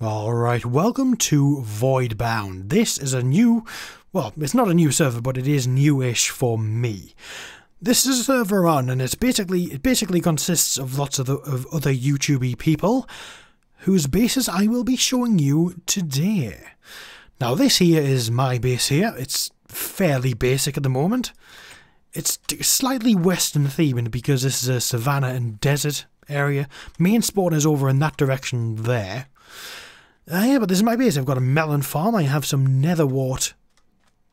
Alright, welcome to Voidbound. This is a new, well, it's not a new server, but it is newish for me. This is a server and it basically consists of lots of other YouTubey people, whose bases I will be showing you today. Now this here is my base here. It's fairly basic at the moment. It's slightly western themed because this is a savanna and desert area. Main spawn is over in that direction there. Yeah, but this is my base. I've got a melon farm. I have some netherwort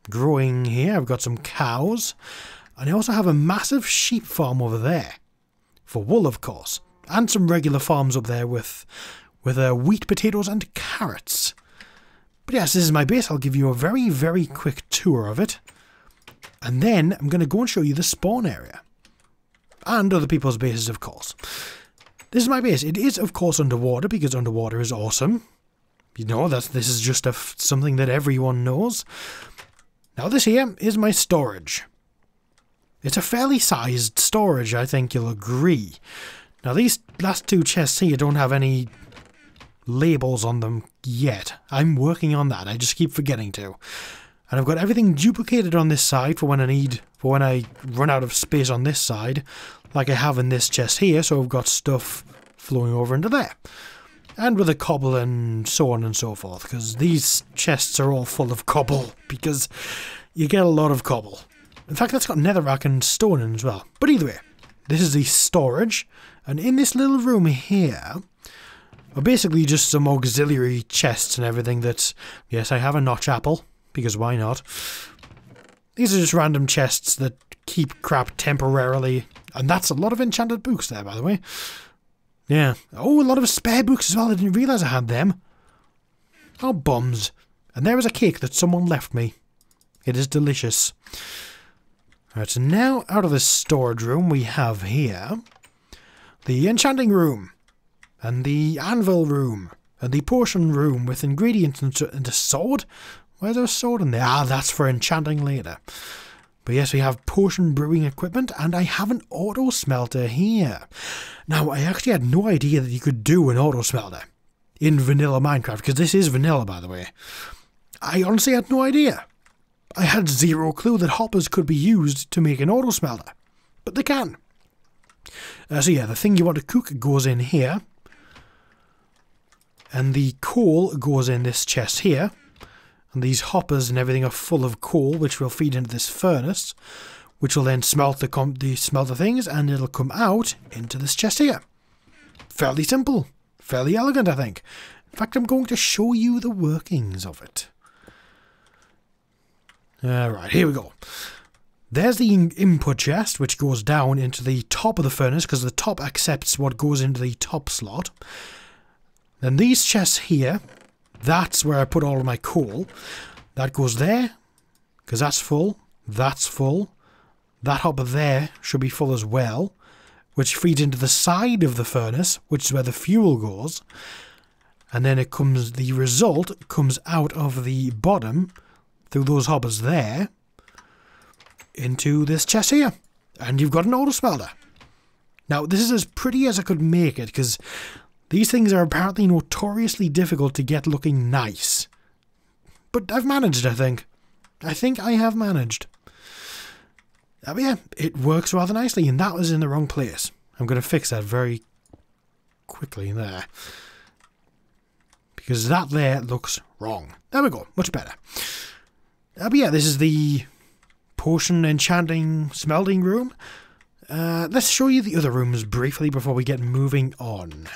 growing here. I've got some cows. And I also have a massive sheep farm over there. For wool, of course. And some regular farms up there with wheat, potatoes and carrots. But yes, this is my base. I'll give you a very, very quick tour of it. And then I'm going to go and show you the spawn area. And other people's bases, of course. This is my base. It is, of course, underwater because underwater is awesome. You know, this is just something that everyone knows. Now this here is my storage. It's a fairly sized storage, I think you'll agree. Now these last two chests here don't have any labels on them yet. I'm working on that. I just keep forgetting to. And I've got everything duplicated on this side for when I run out of space on this side, like I have in this chest here, so I've got stuff flowing over into there. And with a cobble and so on and so forth, because these chests are all full of cobble, because you get a lot of cobble. In fact, that's got netherrack and stone in as well. But either way, this is the storage, and in this little room here are basically just some auxiliary chests and everything that, yes, I have a notch apple, because why not? These are just random chests that keep crap temporarily, and that's a lot of enchanted books there, by the way. Yeah. Oh, a lot of spare books as well. I didn't realise I had them. Oh, bums. And there is a cake that someone left me. It is delicious. Alright, so now out of the storage room we have here the enchanting room, and the anvil room, and the potion room with ingredients and a sword. Where's there a sword in there? Ah, that's for enchanting later. But yes, we have potion brewing equipment, and I have an auto smelter here. Now, I actually had no idea that you could do an auto smelter in vanilla Minecraft, because this is vanilla, by the way. I honestly had no idea. I had zero clue that hoppers could be used to make an auto smelter, but they can. So yeah, the thing you want to cook goes in here, and the coal goes in this chest here. And these hoppers and everything are full of coal, which will feed into this furnace, which will then smelt the smelter things, and it'll come out into this chest here. Fairly simple, fairly elegant, I think. In fact, I'm going to show you the workings of it. Alright, here we go. There's the input chest, which goes down into the top of the furnace, because the top accepts what goes into the top slot. Then these chests here, that's where I put all of my coal. That goes there, because that's full. That's full. That hopper there should be full as well, which feeds into the side of the furnace, which is where the fuel goes. And then the result comes out of the bottom, through those hoppers there, into this chest here. And you've got an auto smelter. Now, this is as pretty as I could make it, because these things are apparently notoriously difficult to get looking nice. But I've managed, I think. I think I have managed. But yeah, it works rather nicely, and that was in the wrong place. I'm going to fix that very quickly there. Because that there looks wrong. There we go, much better. But yeah, this is the potion enchanting smelting room. Let's show you the other rooms briefly before we get moving on.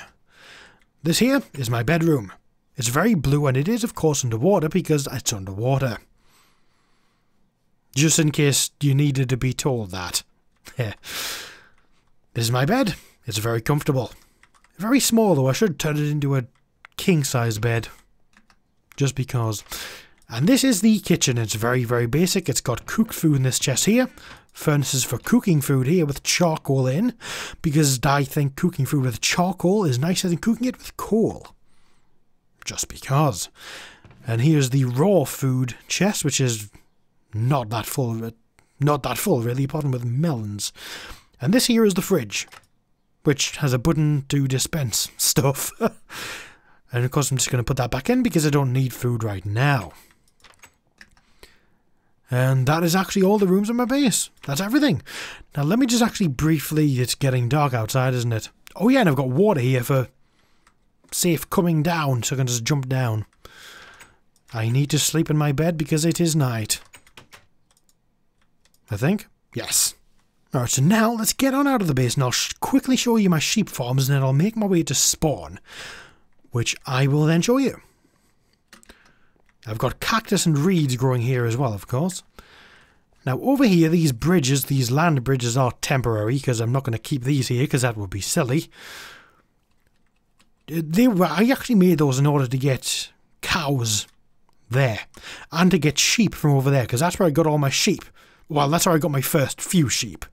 This here is my bedroom. It's very blue, and it is, of course, underwater because it's underwater. Just in case you needed to be told that. This is my bed. It's very comfortable. Very small, though. I should turn it into a king-size bed. Just because. And this is the kitchen. It's very, very basic. It's got cooked food in this chest here. Furnaces for cooking food here with charcoal in, because I think cooking food with charcoal is nicer than cooking it with coal. Just because. And here's the raw food chest, which is not that full really, apart from with melons. And this here is the fridge, which has a button to dispense stuff. And of course I'm just going to put that back in because I don't need food right now. And that is actually all the rooms in my base. That's everything. Now let me just actually briefly... It's getting dark outside, isn't it? Oh yeah, and I've got water here for safe coming down, so I can just jump down. I need to sleep in my bed because it is night. I think? Yes. Alright, so now let's get on out of the base and I'll quickly show you my sheep farms and then I'll make my way to spawn, which I will then show you. I've got cactus and reeds growing here as well, of course. Now over here, these bridges, these land bridges are temporary because I'm not going to keep these here because that would be silly. I actually made those in order to get cows there and to get sheep from over there because that's where I got all my sheep. Well, that's where I got my first few sheep.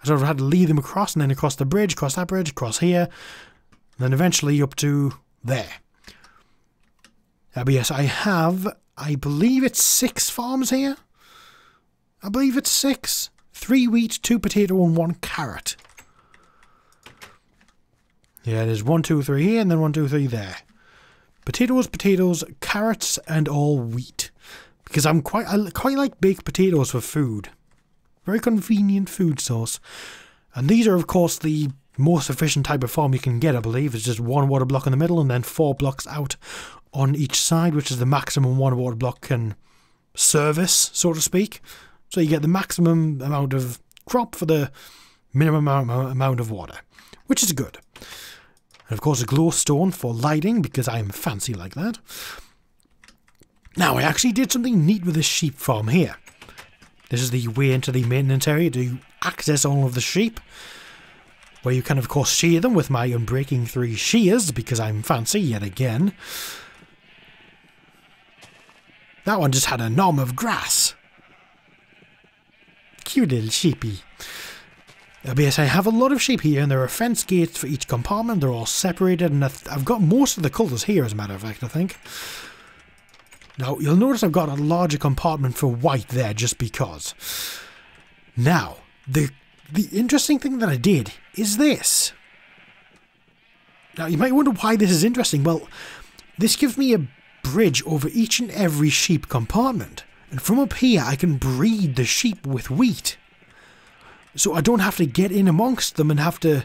I sort of had to lead them across and then across the bridge, across that bridge, across here, and then eventually up to there. But yes, I have, I believe it's 6 farms here. I believe it's 6. 3 wheat, 2 potato and 1 carrot. Yeah, there's 1, 2, 3 here and then 1, 2, 3 there. Potatoes, carrots and all wheat. Because I quite like baked potatoes for food. Very convenient food source. And these are of course the most efficient type of farm you can get, I believe. It's just 1 water block in the middle and then 4 blocks out on each side, which is the maximum 1 water block can service, so to speak. So you get the maximum amount of crop for the minimum amount of water, which is good. And of course a glowstone for lighting, because I'm fancy like that. Now I actually did something neat with this sheep farm here. This is the way into the maintenance area to access all of the sheep, where you can of course shear them with my Unbreaking 3 shears, because I'm fancy yet again. That one just had a nom of grass. Cute little sheepy. Yes, I have a lot of sheep here, and there are fence gates for each compartment. They're all separated, and I've got most of the colours here, as a matter of fact, I think. Now, you'll notice I've got a larger compartment for white there, just because. Now, the interesting thing that I did is this. Now, you might wonder why this is interesting. Well, this gives me a bridge over each and every sheep compartment. And from up here, I can breed the sheep with wheat. So I don't have to get in amongst them and have to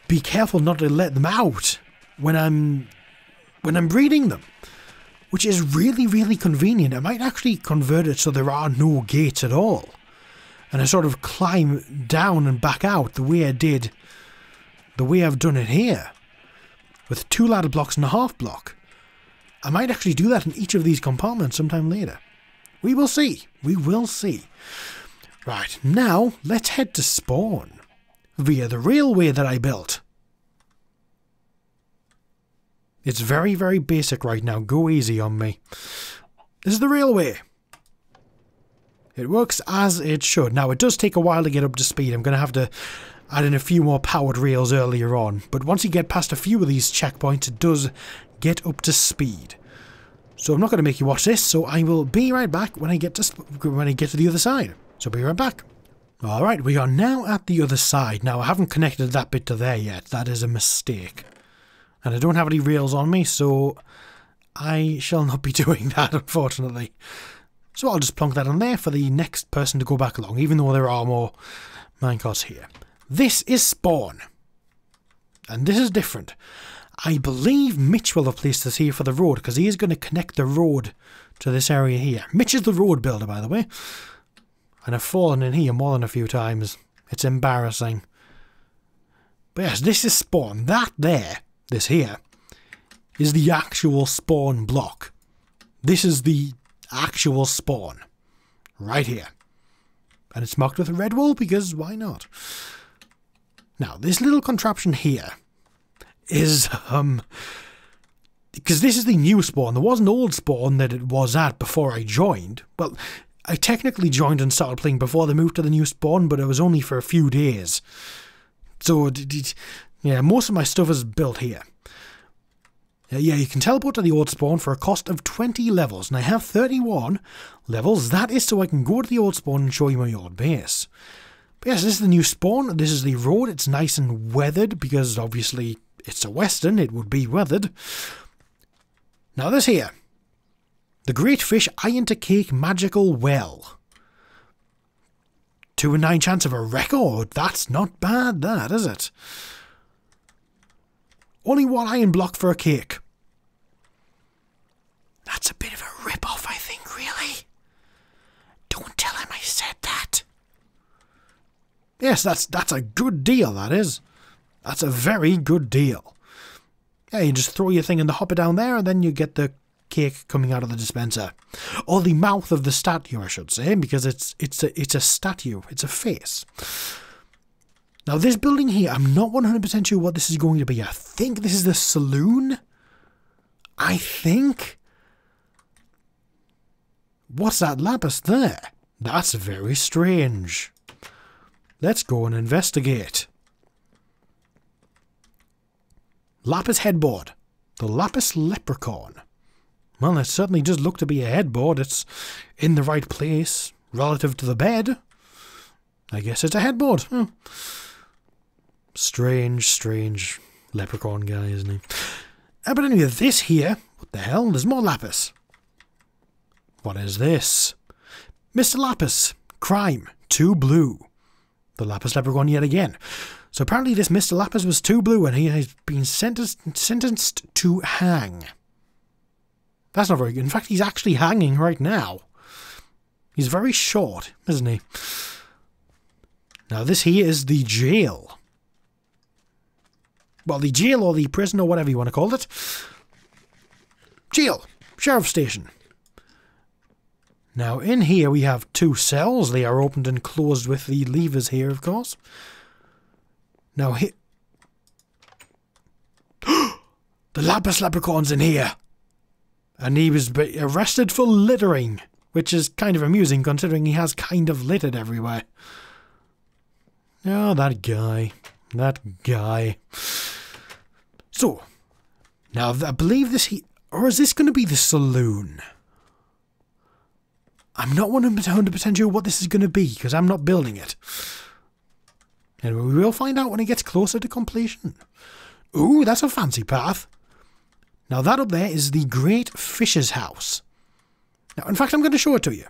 be careful not to let them out when I'm breeding them. Which is really, really convenient. I might actually convert it so there are no gates at all. And I sort of climb down and back out the way I did, the way I've done it here. With 2 ladder blocks and a half block. I might actually do that in each of these compartments sometime later. We will see. We will see. Right, now let's head to spawn. Via the railway that I built. It's very, very basic right now. Go easy on me. This is the railway. It works as it should. Now, it does take a while to get up to speed. I'm going to have to add in a few more powered rails earlier on. But once you get past a few of these checkpoints, it does get up to speed. So I'm not going to make you watch this, so I will be right back when I get to the other side. So be right back. Alright, we are now at the other side. Now, I haven't connected that bit to there yet. That is a mistake. And I don't have any rails on me, so I shall not be doing that, unfortunately. So I'll just plonk that on there for the next person to go back along, even though there are more minecarts here. This is spawn. And this is different. I believe Mitch will have placed this here for the road, because he is going to connect the road to this area here. Mitch is the road builder, by the way. And I've fallen in here more than a few times. It's embarrassing. But yes, this is spawn. That there, this here, is the actual spawn block. This is the actual spawn. Right here. And it's marked with a red wool, because why not? Now, this little contraption here is, because this is the new spawn. There was an old spawn that it was at before I joined. Well, I technically joined and started playing before they moved to the new spawn, but it was only for a few days. So, yeah, most of my stuff is built here. Yeah, you can teleport to the old spawn for a cost of 20 levels, and I have 31 levels. That is so I can go to the old spawn and show you my old base. But yes, this is the new spawn. This is the road. It's nice and weathered, because obviously it's a western. It would be weathered. Now this here. The Great Fish Iron to Cake Magical Well. 2 in 9 chance of a record. That's not bad, that, is it? Only 1 iron block for a cake. That's a bit of a rip-off, I think, really. Don't tell him I said that. Yes, that's a good deal, that is. That's a very good deal. Yeah, you just throw your thing in the hopper down there, and then you get the cake coming out of the dispenser. Or the mouth of the statue, I should say, because it's a statue. It's a face. Now, this building here, I'm not 100% sure what this is going to be. I think this is the saloon. I think. What's that lapis there? That's very strange. Let's go and investigate. Lapis headboard. The lapis leprechaun. Well, it certainly does look to be a headboard. It's in the right place relative to the bed. I guess it's a headboard. Strange leprechaun guy, isn't he? But anyway, this here, what the hell? There's more lapis. What is this? Mr. Lapis, crime, 2 blue. The lapis leprechaun yet again. So apparently this Mr. Lapis was 2 blue and he has been sentenced to hang. That's not very good. In fact, he's actually hanging right now. He's very short, isn't he? Now this here is the jail. Well, the jail or the prison or whatever you want to call it. Jail. Sheriff's station. Now in here we have 2 cells. They are opened and closed with the levers here, of course. Now here... The lapis leprechaun's in here. And he was arrested for littering. Which is kind of amusing considering he has kind of littered everywhere. Oh, that guy. That guy. So, now I believe this or is this going to be the saloon? I'm not 100% sure what this is going to be because I'm not building it. And we will find out when it gets closer to completion. Ooh, that's a fancy path. Now that up there is the Great Fish's house. Now, in fact, I'm going to show it to you.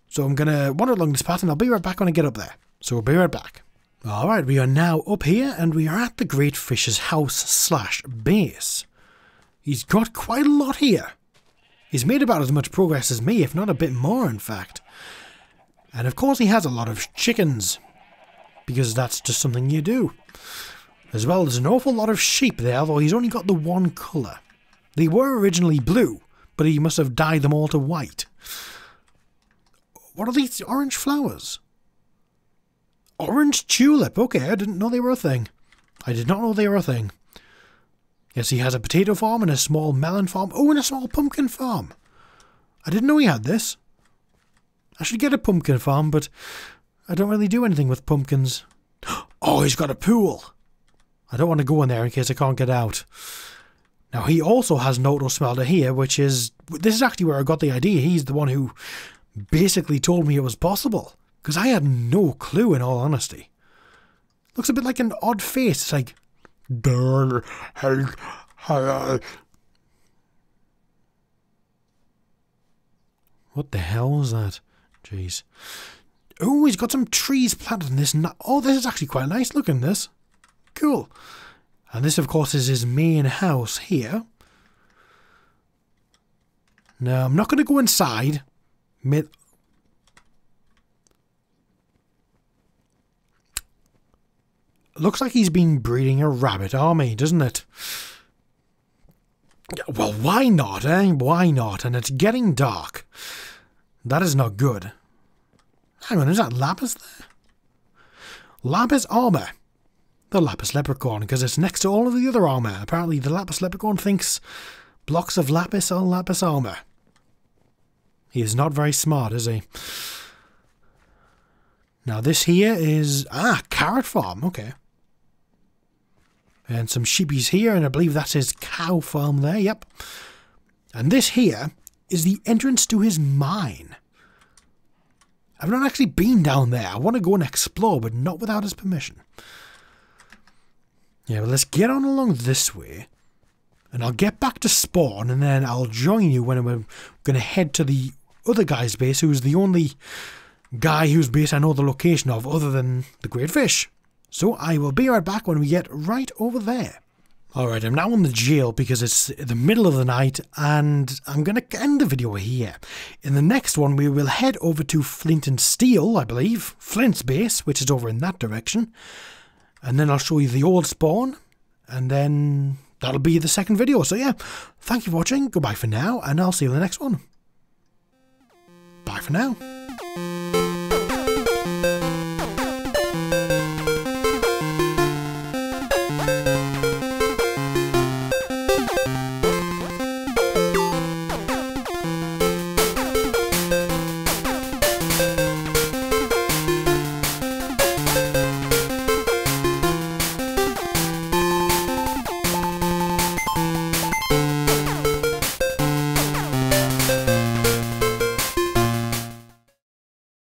So I'm going to wander along this path and I'll be right back when I get up there. So we'll be right back. Alright, we are now up here and we are at the Great Fish's house / base. He's got quite a lot here. He's made about as much progress as me, if not a bit more, in fact. And of course he has a lot of chickens. Because that's just something you do. As well as an awful lot of sheep there, although he's only got the 1 colour. They were originally blue, but he must have dyed them all to white. What are these orange flowers? Orange tulip. Okay, I didn't know they were a thing. I did not know they were a thing. Yes, he has a potato farm and a small melon farm. Oh, and a small pumpkin farm. I didn't know he had this. I should get a pumpkin farm, but I don't really do anything with pumpkins. Oh, he's got a pool. I don't want to go in there in case I can't get out. Now, he also has an auto smelter here, which is... This is actually where I got the idea. He's the one who basically told me it was possible. Because I had no clue, in all honesty. Looks a bit like an odd face. It's like... What the hell was that? Jeez. Oh, he's got some trees planted in this. Oh, this is actually quite nice looking, this. Cool. And this, of course, is his main house here. Now, I'm not going to go inside. Looks like he's been breeding a rabbit army, doesn't it? Well, why not, eh? Why not? And it's getting dark. That is not good. Hang on, is that lapis there? Lapis armor. The lapis leprechaun, because it's next to all of the other armor. Apparently the lapis leprechaun thinks blocks of lapis are lapis armor. He is not very smart, is he? Now this here is... carrot farm, okay. And some sheepies here, and I believe that's his cow farm there, yep. And this here is the entrance to his mine. I've not actually been down there. I want to go and explore, but not without his permission. Yeah, well, let's get on along this way. and I'll get back to spawn, and then I'll join you when we're going to head to the other guy's base, who's the only guy whose base I know the location of other than the Great Fish. So I will be right back when we get right over there. Alright, I'm now in the jail because it's the middle of the night, and I'm going to end the video here. In the next one, we will head over to Flint and Steel, I believe. Flint's base, which is over in that direction. And then I'll show you the old spawn, and then that'll be the second video. So yeah, thank you for watching, goodbye for now, and I'll see you in the next one. Bye for now.